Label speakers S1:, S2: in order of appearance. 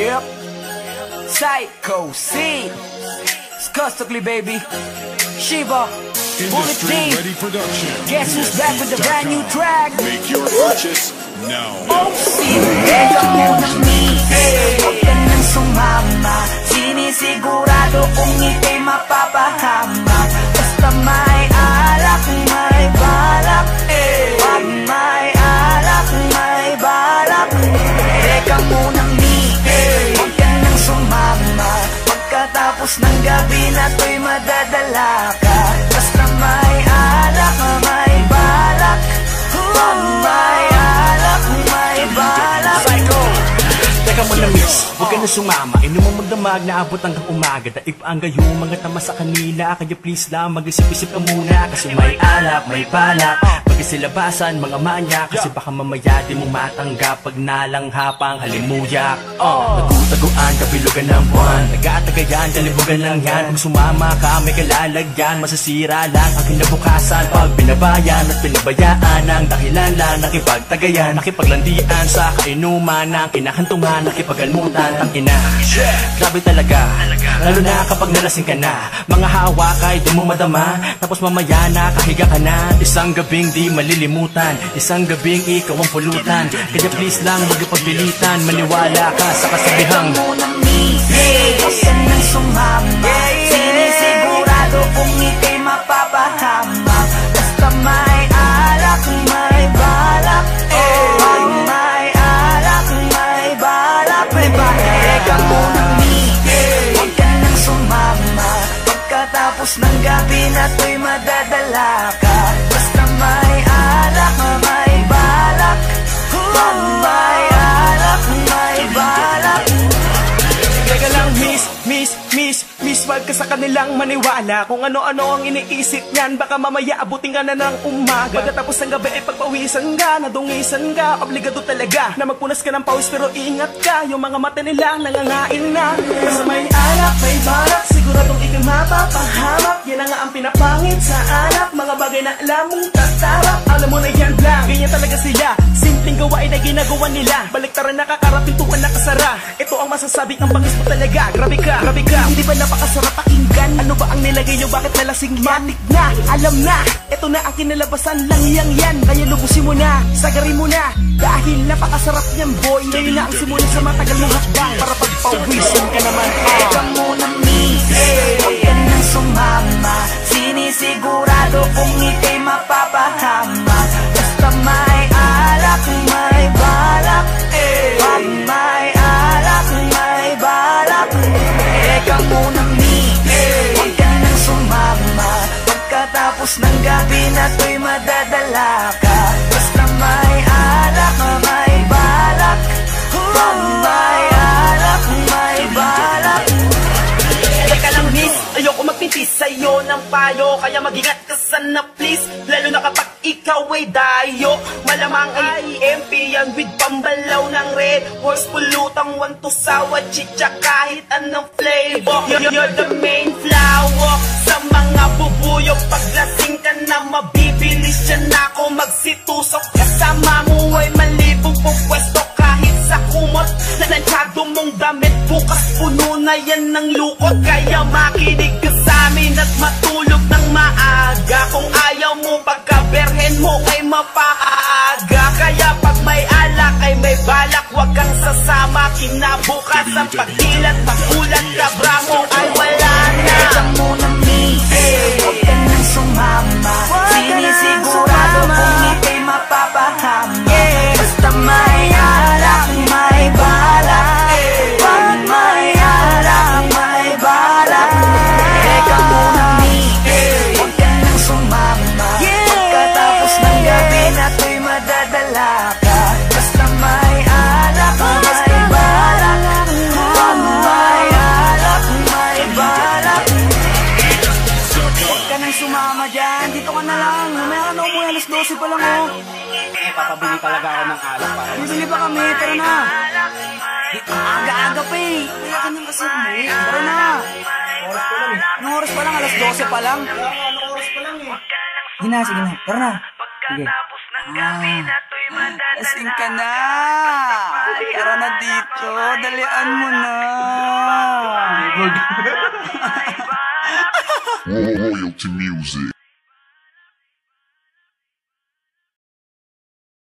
S1: Yep. Psycho C. Skustugly, baby. Shiva. Bullet D. Guess who's back with the brand new track?
S2: Make your purchase now.
S1: Oh, sinega mo ng mihig. Huwag ka nang sumama. Sinisigurado kung ika'y mapapahama. Basta may alak, may balak. Pag may alak, may balak. Teka munang mihig. Huwag ka nang sumama. Pagkatapos ng gabi na to'y madadala ka. Basta may alak, may balak. Pag may alak, may balak. Psycho.
S3: Teka mo na miss, huwag ka na sumama. Inumang magdamag na abot hanggang umaga. Daig pa ang gayong mga tama sa kanila. Kaya please lang mag-isip-isip ka muna. Kasi may alak, may balak. Pagkasilabasan, mga manya. Kasi baka mamaya di mo matanggap pag nalanghapang halimuyak. Nagutaguan, kabilugan ng buwan. Taga-tagayan, kalibugan lang yan. Kung sumama ka, may kalalagyan. Masasira lang ang kinabukasan. Pag binabayan at pinabayaan ang dahilan lang nakipagtagayan, nakipaglandian sa kainuman ng kinakantungan, nakipagalmutan, tangina. Grabe talaga, lalo na kapag nalasing ka na. Mga hawak ay di mo madama. Tapos mamaya nakahiga ka na. Isang gabing di malilimutan, isang gabing ikaw ang pulutan. Kaya please lang magpagpilitan, maniwala ka sa kasabihang
S1: huwag ka nang sumama. Sinisigurado kung ika'y mapapahama. Basta may alak, may balak. Pag may alak, may balak. Teka munang mihig. Huwag ka nang sumama. Pagkatapos ng gabi na to'y madadala ka. Basta may alak, may balak. Pag may alak, may balak.
S3: Teka lang miss, wag ka sa kanilang maniwala. Kung ano-ano ang iniisip niyan, baka mamaya abutin ka na ng umaga. Pagkatapos ng gabi ay pagpawisan ka, nadungisan ka. Obligado talaga na magpunas ka ng pawis, pero ingat ka, yung mga mata nila nangangain na. Basta may alak, may balak, siguradong ikay mapapahamak. Yan na nga ang pinapangit sa anak, mga bagay na alam mong tatarap. Alam mo na yan lang, ganyan talaga sila. Simpleng gawain na ginagawa nila. Baliktaran nakakarapintuan nakasara. Ito ang masasabi ng bangis mo talaga. Grabe ka, hindi ba napakasarap pakinggan? Ano ba ang nilagay nyo? Bakit nalasing matik na? Alam na, ito na ang kinalabasan lang yan. Kaya lubusin mo na, sagarin mo na. Dahil napakasarap niyan boy. Ngayon na ang simula sa matagal mong hakbang. Para pagpawisan ka naman.
S1: Teka munang mihig. Huwag ka nang sumama. Sinisigurado kung ika'y mapapahama. Basta may alak, may balak. Pag may alak, may balak. Teka munang mihig. Huwag ka nang sumama. Pagkatapos ng gabi na to'y madadala ka. Basta may alak, may balak. Pag may alak, may balak.
S3: Teka lang miss, ayoko magpintis sa'yo ng payo. Kaya mag-ingat ka sana please, lalo na kapag ikaw ay dayo. Malamang ay EMP yan with pambalaw ng red horse. Pulutang want to sawa, chicha kahit anong flavor. You're the main flower sa mga bubuyo. Paglasing ka na mabibilis yan ako magsitusok. Kasama mo ay malibog po pwesto kahit sa kumot. Nanansyado mong damit, bukas puno na yan ng lukot. Kaya makinig ka sa amin at matulog ng maaga. Kung ayaw mo pagkaberhen mo ay mapaaga. Kaya pag may alak ay may balak, wag kang sasama. Kinabukas ang pagkilat, pagulat, kabra mo ay wala na.
S1: Teka munang mihig. Huwag ka nang sumama. Sinisigurado kung ika'y mapapahama. Basta may alak, may balak. Pag may alak, may balak. Teka munang mihig. Huwag ka nang sumama. Pagkatapos ng gabi na to'y madadala ka. Basta may alak, may balak. Pag may alak, may balak. Huwag ka nang sumama dyan. Dito ka na lang. Mamaya na umuwi, alas 12 pa lang oh.
S4: Papabili talaga ako ng alak para
S1: Bibili pa kami, tara na. Aga-aga pa eh. Kaya ka nang kasi umuwi. Tara na.
S4: oras ko lang eh.
S1: Anong oras pa lang? Alas 12 pa lang.
S4: Anong oras pa lang eh.
S1: Sige na, sige na. Tara na. Sige. Lasing ka na. Tara na dito. Dalian mo na.
S2: Royalty music.